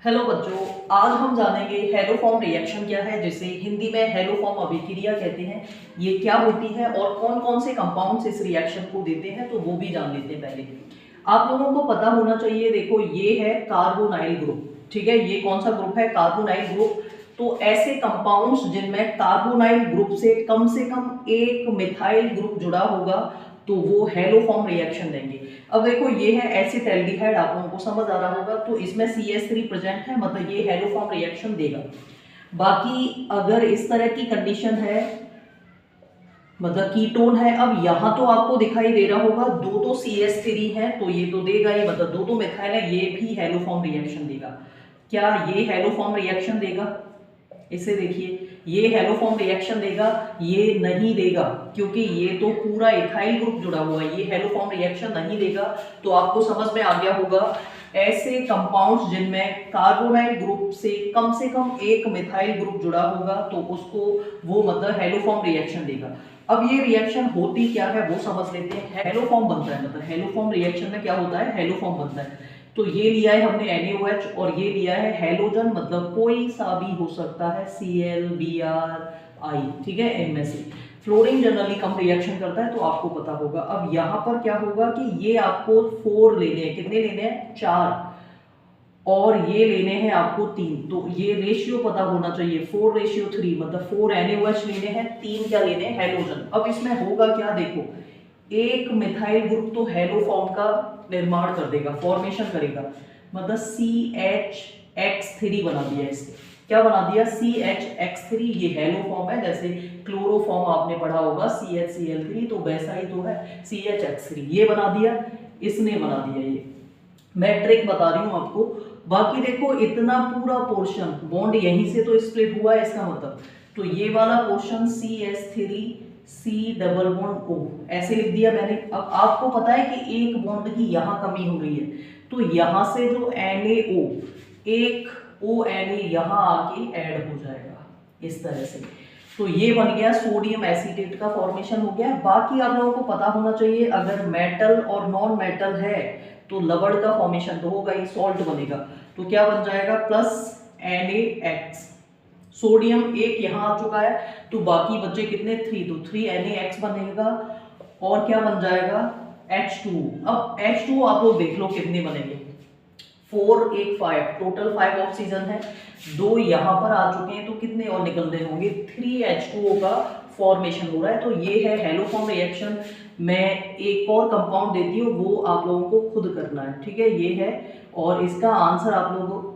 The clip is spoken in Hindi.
हेलो बच्चों, आज हम जानेंगे हेलोफॉर्म रिएक्शन क्या है, जिसे हिंदी में हेलोफॉर्म अभिक्रिया कहते हैं। ये क्या होती है और कौन कौन से कंपाउंड्स इस रिएक्शन को देते हैं, तो वो भी जान लेते हैं। पहले आप लोगों को पता होना चाहिए। देखो, ये है कार्बोनाइल ग्रुप। ठीक है, ये कौन सा ग्रुप है? Carbonyl group. तो ऐसे कंपाउंड्स जिनमें कार्बोनाइल ग्रुप से कम एक मिथाइल ग्रुप जुड़ा होगा, तो वो हेलोफॉर्म रिएक्शन देंगे। अब देखो, ये है एसिटाल्डिहाइड, आप लोगों को समझ आ रहा होगा। तो इसमें CH3 प्रेजेंट है, मतलब ये हेलोफॉर्म रिएक्शन देगा। बाकी अगर इस तरह की कंडीशन है, मतलब कीटोन है, अब यहाँ तो आपको दिखाई दे रहा होगा दो तो CH3 है, तो ये तो देगा ही, मतलब दो तो मिथाइल है, ये भी हेलोफॉर्म रिएक्शन देगा। क्या ये हेलोफॉर्म रिएक्शन देगा? इसे देखिए, ये हेलोफॉर्म रिएक्शन देगा? ये नहीं देगा, क्योंकि ये तो पूरा इथाइल ग्रुप जुड़ा हुआ है, ये हेलोफॉर्म रिएक्शन नहीं देगा। तो आपको समझ में आ गया होगा, ऐसे कंपाउंड्स जिनमें कार्बोनाइल ग्रुप से कम एक मिथाइल ग्रुप जुड़ा होगा, तो उसको वो मतलब हेलोफॉर्म रिएक्शन देगा। अब ये रिएक्शन होती क्या है वो समझ लेते हैं। हेलोफॉर्म बनता है, मतलब हेलोफॉर्म रिएक्शन में क्या होता है? हेलोफॉर्म बनता है। तो ये लिया है हमने NaOH, और ये लिया है हेलोजन, मतलब कोई सा भी हो सकता है, Cl Br I, ठीक है, इनमें से। फ्लोरीन जनरली कम रिएक्शन करता है, तो आपको पता होगा। अब यहाँ पर क्या होगा कि ये आपको 4 लेने हैं। कितने लेने हैं? 4। और ये लेने हैं आपको 3। तो ये रेशियो पता होना चाहिए, 4:3, मतलब 4 NaOH लेने हैं, 3 क्या लेने हैं? हेलोजन। अब इसमें होगा क्या? देखो, एक मिथाइल ग्रुप तो हेलोफॉर्म का निर्माण कर देगा, फॉर्मेशन करेगा, मतलब CHX3 बना दिया इसने। क्या बना दिया? CHX3। ये हेलोफॉर्म है, जैसे क्लोरोफॉर्म आपने पढ़ा होगा CHCl3, तो वैसा ही तो है CHX3। ये बना दिया, इसने बना दिया। ये मैं ट्रिक बता रही हूं आपको। बाकी देखो, इतना पूरा पोर्शन बॉन्ड यहीं से तो स्प्लिट हुआ है, इसका मतलब तो ये वाला portion CH3 C double bond O ऐसे लिख दिया मैंने। अब आपको पता है कि एक बॉन्ड की यहां कमी हो रही है, तो यहां से जो NaO, एक ONa यहां आके ऐड हो जाएगा इस तरह से। तो ये बन गया सोडियम एसीटेट का फॉर्मेशन हो गया। बाकी आप लोगों को पता होना चाहिए, अगर मेटल और नॉन मेटल है तो लवड़ का फॉर्मेशन तो होगा ही, सॉल्ट बनेगा। तो क्या बन जाएगा? Plus NaX। सोडियम एक यहाँ आ चुका है, तो बाकी बचे कितने? 3, तो 3 NaX बनेगा। और क्या बन जाएगा? H2। अब H2 आप लोग देख लो कितने बनेंगे। 4 एक 5, टोटल 5 ऑक्सीजन है, 2 यहाँ पर आ चुके हैं, तो कितने और निकल रहे होंगे? 3H2O का फॉर्मेशन हो रहा है। तो ये है हेलोफॉर्म रिएक्शन। मैं एक और कंपाउंड देती हूँ, वो आप लोगों को खुद करना है, ठीक है? ये है, और इसका आंसर आप लोगों